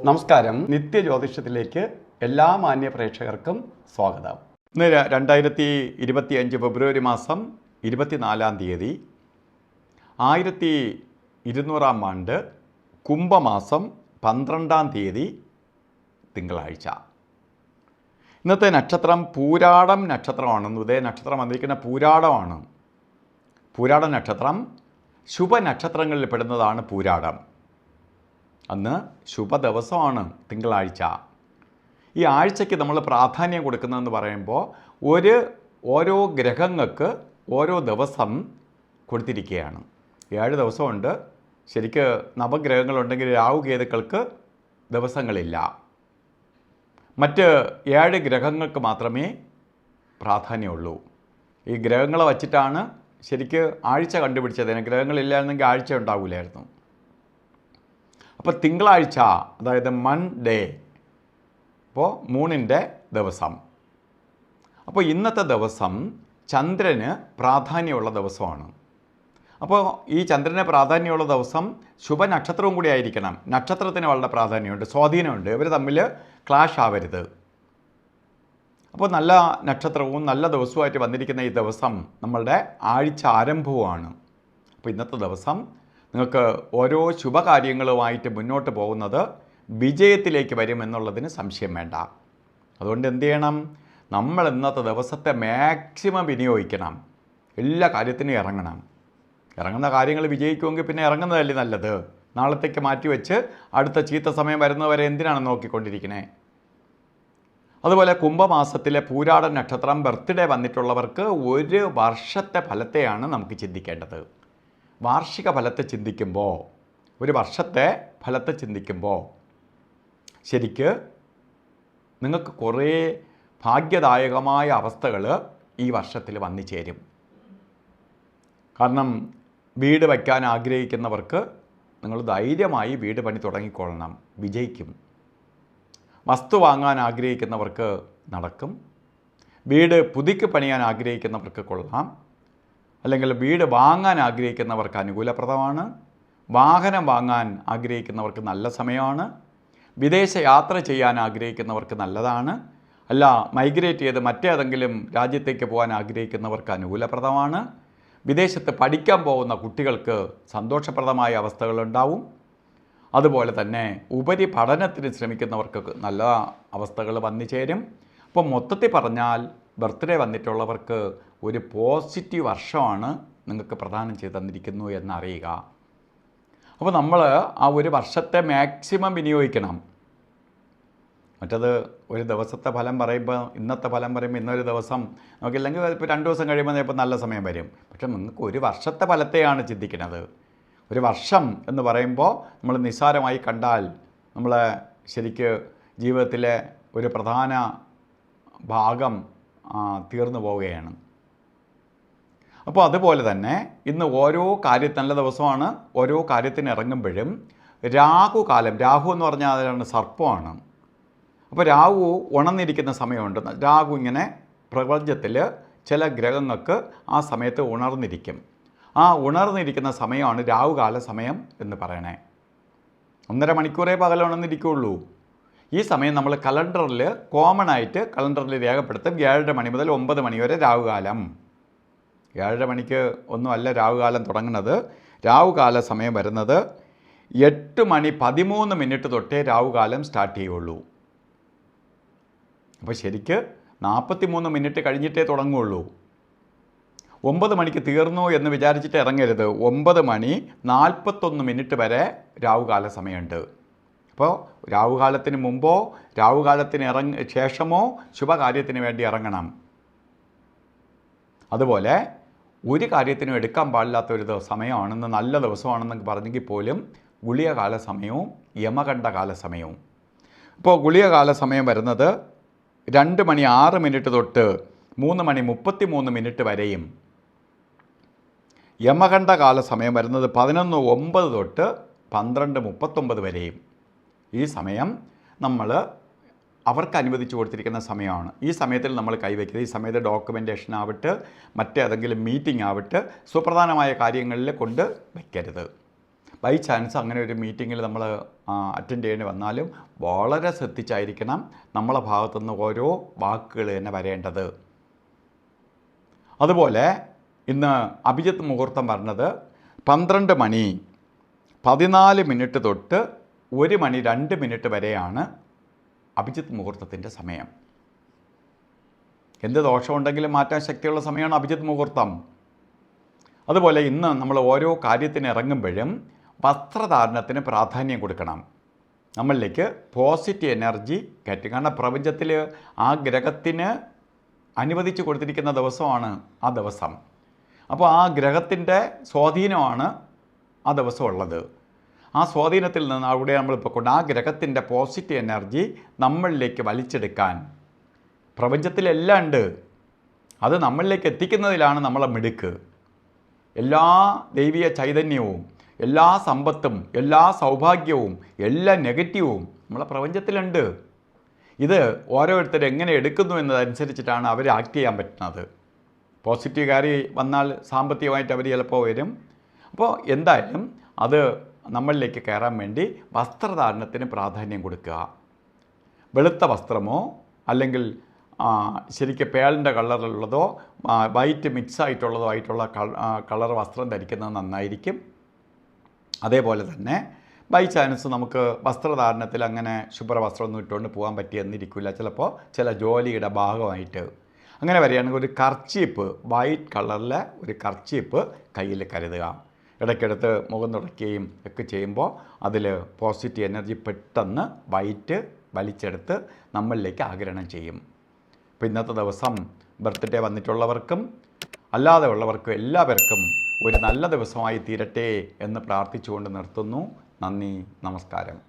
നമസ്കാരം. നിത്യജ്യോതിഷത്തിലേക്ക് എല്ലാ മാന്യ പ്രേക്ഷകർക്കും സ്വാഗതം. ഇന്ന് 2025 ഫെബ്രുവരി മാസം 24-ാം തീയതി 1200-ാം ആണ്ട് കുംഭമാസം 12-ാം തീയതി തിങ്കളാഴ്ച. ഇന്നത്തെ നക്ഷത്രം പൂരാടം നക്ഷത്രമാണ്. ഉദയ നക്ഷത്രം വന്നിരിക്കുന്ന പൂരാടമാണ്. പൂരാട നക്ഷത്രം ശുഭനക്ഷത്രങ്ങളിൽ പെടുന്നതാണ് പൂരാടം. അന്ന് ശുഭദിവസമാണ് തിങ്കളാഴ്ച. ഈ ആഴ്ചയ്ക്ക് നമ്മൾ പ്രാധാന്യം കൊടുക്കുന്നതെന്ന് പറയുമ്പോൾ ഓരോ ഗ്രഹങ്ങൾക്ക് ഓരോ ദിവസം കൊടുത്തിരിക്കുകയാണ്. 7 ദിവസമുണ്ട്. ശരിക്ക് നവഗ്രഹങ്ങളുണ്ടെങ്കിൽ രാഹുകേതുക്കൾക്ക് ദിവസങ്ങളില്ല. മറ്റ് 7 ഗ്രഹങ്ങൾക്ക് മാത്രമേ പ്രാധാന്യമുള്ളൂ. ഈ ഗ്രഹങ്ങളെ വച്ചിട്ടാണ് ശരിക്ക് ആഴ്ച കണ്ടുപിടിച്ചത്. ഗ്രഹങ്ങളില്ലായിരുന്നെങ്കിൽ ആഴ്ച ഉണ്ടാവില്ലായിരുന്നു. അപ്പോൾ തിങ്കളാഴ്ച, അതായത് മൺഡേ, അപ്പോൾ മൂണിൻ്റെ ദിവസം. അപ്പോൾ ഇന്നത്തെ ദിവസം ചന്ദ്രന് പ്രാധാന്യമുള്ള ദിവസമാണ്. അപ്പോൾ ഈ ചന്ദ്രന് പ്രാധാന്യമുള്ള ദിവസം ശുഭനക്ഷത്രവും കൂടി ആയിരിക്കണം. നക്ഷത്രത്തിന് വളരെ പ്രാധാന്യമുണ്ട്, സ്വാധീനമുണ്ട്. ഇവർ തമ്മിൽ ക്ലാഷ് ആവരുത്. അപ്പോൾ നല്ല നക്ഷത്രവും നല്ല ദിവസവുമായിട്ട് വന്നിരിക്കുന്ന ഈ ദിവസം നമ്മളുടെ ആഴ്ച ആരംഭവുമാണ്. അപ്പോൾ ഇന്നത്തെ ദിവസം നിങ്ങൾക്ക് ഓരോ ശുഭകാര്യങ്ങളുമായിട്ട് മുന്നോട്ട് പോകുന്നത് വിജയത്തിലേക്ക് വരുമെന്നുള്ളതിന് സംശയം വേണ്ട. അതുകൊണ്ട് എന്ത് ചെയ്യണം? നമ്മൾ ഇന്നത്തെ ദിവസത്തെ മാക്സിമം വിനിയോഗിക്കണം. എല്ലാ കാര്യത്തിനും ഇറങ്ങുന്ന കാര്യങ്ങൾ വിജയിക്കുമെങ്കിൽ പിന്നെ ഇറങ്ങുന്നതല്ലേ നല്ലത്. നാളത്തേക്ക് മാറ്റിവെച്ച് അടുത്ത ചീത്ത സമയം വരുന്നവരെ എന്തിനാണ് നോക്കിക്കൊണ്ടിരിക്കുന്നത്? അതുപോലെ കുംഭമാസത്തിലെ പൂരാട നക്ഷത്രം ബർത്ത്ഡേ വന്നിട്ടുള്ളവർക്ക് ഒരു വർഷത്തെ ഫലത്തെയാണ് നമുക്ക് ചിന്തിക്കേണ്ടത്. വാർഷിക ഫലത്തെ ചിന്തിക്കുമ്പോൾ, ഒരു വർഷത്തെ ഫലത്തെ ചിന്തിക്കുമ്പോൾ ശരിക്ക് നിങ്ങൾക്ക് കുറേ ഭാഗ്യദായകമായ അവസ്ഥകൾ ഈ വർഷത്തിൽ വന്നു ചേരും. കാരണം വീട് വയ്ക്കാൻ ആഗ്രഹിക്കുന്നവർക്ക് നിങ്ങൾ ധൈര്യമായി വീട് പണി തുടങ്ങിക്കൊള്ളണം, വിജയിക്കും. വസ്തു വാങ്ങാൻ ആഗ്രഹിക്കുന്നവർക്ക് നടക്കും. വീട് പുതുക്കി പണിയാൻ ആഗ്രഹിക്കുന്നവർക്ക് കൊള്ളാം. അല്ലെങ്കിൽ വീട് വാങ്ങാൻ ആഗ്രഹിക്കുന്നവർക്ക് അനുകൂലപ്രദമാണ്. വാഹനം വാങ്ങാൻ ആഗ്രഹിക്കുന്നവർക്ക് നല്ല സമയമാണ്. വിദേശ യാത്ര ചെയ്യാൻ ആഗ്രഹിക്കുന്നവർക്ക് നല്ലതാണ്. അല്ല, മൈഗ്രേറ്റ് ചെയ്ത് മറ്റേതെങ്കിലും രാജ്യത്തേക്ക് പോകാൻ ആഗ്രഹിക്കുന്നവർക്ക് അനുകൂലപ്രദമാണ്. വിദേശത്ത് പഠിക്കാൻ പോകുന്ന കുട്ടികൾക്ക് സന്തോഷപ്രദമായ അവസ്ഥകളുണ്ടാവും. അതുപോലെ തന്നെ ഉപരിപഠനത്തിന് ശ്രമിക്കുന്നവർക്ക് നല്ല അവസ്ഥകൾ വന്നു ചേരും. അപ്പോൾ മൊത്തത്തിൽ പറഞ്ഞാൽ ബർത്ത്ഡേ വന്നിട്ടുള്ളവർക്ക് ഒരു പോസിറ്റീവ് വർഷമാണ് നിങ്ങൾക്ക് പ്രദാനം ചെയ്ത് തന്നിരിക്കുന്നു എന്നറിയുക. അപ്പോൾ നമ്മൾ ആ ഒരു വർഷത്തെ മാക്സിമം വിനിയോഗിക്കണം. മറ്റത് ഒരു ദിവസത്തെ ഫലം പറയുമ്പോൾ, ഇന്നത്തെ ഫലം പറയുമ്പോൾ ഇന്നൊരു ദിവസം നമുക്കില്ലെങ്കിൽ ഇപ്പോൾ 2 ദിവസം കഴിയുമ്പോൾ ഇപ്പോൾ നല്ല സമയം വരും. പക്ഷെ നിങ്ങൾക്ക് ഒരു വർഷത്തെ ഫലത്തെയാണ് ചിന്തിക്കുന്നത്. ഒരു വർഷം എന്ന് പറയുമ്പോൾ നമ്മൾ നിസ്സാരമായി കണ്ടാൽ നമ്മളെ ശരിക്ക് ജീവിതത്തിലെ ഒരു പ്രധാന ഭാഗം തീർന്നു പോവുകയാണ്. അപ്പോൾ അതുപോലെ തന്നെ ഇന്ന് ഓരോ നല്ല ദിവസമാണ്. ഓരോ കാര്യത്തിന് ഇറങ്ങുമ്പോഴും രാഹുകാലം, രാഹു എന്ന് പറഞ്ഞാൽ അതാണ് സർപ്പമാണ്. അപ്പോൾ രാഹു ഉണർന്നിരിക്കുന്ന സമയമുണ്ട്. രാഹു ഇങ്ങനെ പ്രപഞ്ചത്തിൽ ചില ഗ്രഹങ്ങൾക്ക് ആ സമയത്ത് ഉണർന്നിരിക്കും. ആ ഉണർന്നിരിക്കുന്ന സമയമാണ് രാഹുകാല സമയം എന്ന് പറയണേ. 1.5 മണിക്കൂറേ പകൽ ഉണർന്നിരിക്കുകയുള്ളൂ. ഈ സമയം നമ്മൾ കലണ്ടറിൽ കോമൺ ആയിട്ട് കലണ്ടറിൽ രേഖപ്പെടുത്തും. 7:30 മണി മുതൽ 9 മണി വരെ രാഹുകാലം. 7:30 മണിക്ക് ഒന്നുമല്ല രാഹുകാലം തുടങ്ങുന്നത്. രാഹുകാല സമയം വരുന്നത് 8:13 തൊട്ടേ രാഹുകാലം സ്റ്റാർട്ട് ചെയ്യുള്ളൂ. അപ്പോൾ ശരിക്ക് 43 മിനിറ്റ് കഴിഞ്ഞിട്ടേ തുടങ്ങുകയുള്ളൂ. 9 മണിക്ക് തീർന്നു എന്ന് വിചാരിച്ചിട്ട് ഇറങ്ങരുത്. 9:41 വരെ രാഹുകാല സമയമുണ്ട്. അപ്പോൾ രാഹുകാലത്തിന് മുമ്പോ രാഹുകാലത്തിന് ശേഷമോ ശുഭകാര്യത്തിന് വേണ്ടി ഇറങ്ങണം. അതുപോലെ ഒരു കാര്യത്തിനും എടുക്കാൻ പാടില്ലാത്തൊരു സമയമാണെന്ന്, നല്ല ദിവസമാണെന്ന് പറഞ്ഞെങ്കിൽ പോലും ഗുളികകാല സമയവും യമകണ്ഠകാല സമയവും. ഇപ്പോൾ ഗുളികകാല സമയം വരുന്നത് 2:06 തൊട്ട് 3:33 വരെയും, യമകണ്ഠകാല സമയം വരുന്നത് 11:09 തൊട്ട് 12:39 വരെയും. ഈ സമയം നമ്മൾ അവർക്ക് അനുവദിച്ചു കൊടുത്തിരിക്കുന്ന സമയമാണ്. ഈ സമയത്തിൽ നമ്മൾ കൈവയ്ക്കുന്നത്. ഈ സമയത്ത് ഡോക്യുമെൻറ്റേഷൻ ആവട്ടെ, മറ്റേതെങ്കിലും മീറ്റിംഗ് ആവട്ടെ, സുപ്രധാനമായ കാര്യങ്ങളിൽ കൊണ്ട് വയ്ക്കരുത്. ബൈ ചാൻസ് അങ്ങനെ ഒരു മീറ്റിങ്ങിൽ നമ്മൾ അറ്റൻഡ് ചെയ്യേണ്ടി വന്നാലും വളരെ ശ്രദ്ധിച്ചായിരിക്കണം നമ്മളെ ഭാഗത്തുനിന്ന് ഓരോ വാക്കുകൾ തന്നെ വരേണ്ടത്. അതുപോലെ ഇന്ന് അഭിജിത്ത് മുഹൂർത്തം പറഞ്ഞത് 12 മണി 14 മിനിറ്റ് തൊട്ട് 1 മണി 2 മിനിറ്റ് വരെയാണ് അഭിജിത്ത് മുഹൂർത്തത്തിൻ്റെ സമയം. എന്ത് ദോഷമുണ്ടെങ്കിലും മാറ്റാൻ ശക്തിയുള്ള സമയമാണ് അഭിജിത്ത് മുഹൂർത്തം. അതുപോലെ ഇന്ന് നമ്മൾ ഓരോ കാര്യത്തിന് ഇറങ്ങുമ്പോഴും വസ്ത്രധാരണത്തിന് പ്രാധാന്യം കൊടുക്കണം. നമ്മളിലേക്ക് പോസിറ്റീവ് എനർജി കയറ്റും. കാരണം പ്രപഞ്ചത്തിൽ ആ ഗ്രഹത്തിന് അനുവദിച്ച് കൊടുത്തിരിക്കുന്ന ദിവസമാണ് ആ ദിവസം. അപ്പോൾ ആ ഗ്രഹത്തിൻ്റെ സ്വാധീനമാണ് ആ ദിവസം ഉള്ളത്. ആ സ്വാധീനത്തിൽ നിന്ന് അവിടെ നമ്മളിപ്പോൾ കൊണ്ട് ആ ഗ്രഹത്തിൻ്റെ പോസിറ്റീവ് എനർജി നമ്മളിലേക്ക് വലിച്ചെടുക്കാൻ പ്രപഞ്ചത്തിലെല്ലാം ഉണ്ട്. അത് നമ്മളിലേക്ക് എത്തിക്കുന്നതിലാണ് നമ്മളെ മിടുക്ക്. എല്ലാ ദൈവീയ ചൈതന്യവും എല്ലാ സമ്പത്തും എല്ലാ സൗഭാഗ്യവും എല്ലാ നെഗറ്റീവും നമ്മളെ പ്രപഞ്ചത്തിലുണ്ട്. ഇത് ഓരോരുത്തർ എങ്ങനെ എടുക്കുന്നു എന്നതനുസരിച്ചിട്ടാണ് അവർ ആക്ട് ചെയ്യാൻ പറ്റുന്നത്. പോസിറ്റീവ് കാര്യം വന്നാൽ സാമ്പത്തികമായിട്ട് അവർ ചിലപ്പോൾ വരും. അപ്പോൾ എന്തായാലും അത് നമ്മളിലേക്ക് കയറാൻ വേണ്ടി വസ്ത്രധാരണത്തിന് പ്രാധാന്യം കൊടുക്കുക. വെളുത്ത വസ്ത്രമോ അല്ലെങ്കിൽ ശരിക്കും പേളിൻ്റെ കളറിലുള്ളതോ വൈറ്റ് മിക്സ് ആയിട്ടുള്ളതോ ആയിട്ടുള്ള കളർ വസ്ത്രം ധരിക്കുന്നത് നന്നായിരിക്കും. അതേപോലെ തന്നെ ബൈ ചാൻസ് നമുക്ക് വസ്ത്രധാരണത്തിൽ അങ്ങനെ ശുഭ്രവസ്ത്രമൊന്നും ഇട്ടുകൊണ്ട് പോകാൻ പറ്റിയെന്നിരിക്കില്ല. ചിലപ്പോൾ ചില ജോലിയുടെ ഭാഗമായിട്ട് അങ്ങനെ വരികയാണെങ്കിൽ ഒരു കർച്ചീപ്പ്, വൈറ്റ് കളറിലെ ഒരു കർച്ചീപ്പ് കയ്യിൽ കരുതുക. ഇടയ്ക്കെടുത്ത് മുഖം തുടയ്ക്കുകയും ഒക്കെ ചെയ്യുമ്പോൾ അതിൽ പോസിറ്റീവ് എനർജി പെട്ടെന്ന് വൈറ്റ് വലിച്ചെടുത്ത് നമ്മളിലേക്ക് ആഗിരണം ചെയ്യും. അപ്പോൾ ഇന്നത്തെ ദിവസം ബർത്ത്ഡേ വന്നിട്ടുള്ളവർക്കും അല്ലാതെ ഉള്ളവർക്കും എല്ലാവർക്കും ഒരു നല്ല ദിവസമായി തീരട്ടെ എന്ന് പ്രാർത്ഥിച്ചുകൊണ്ട് നിർത്തുന്നു. നന്ദി, നമസ്കാരം.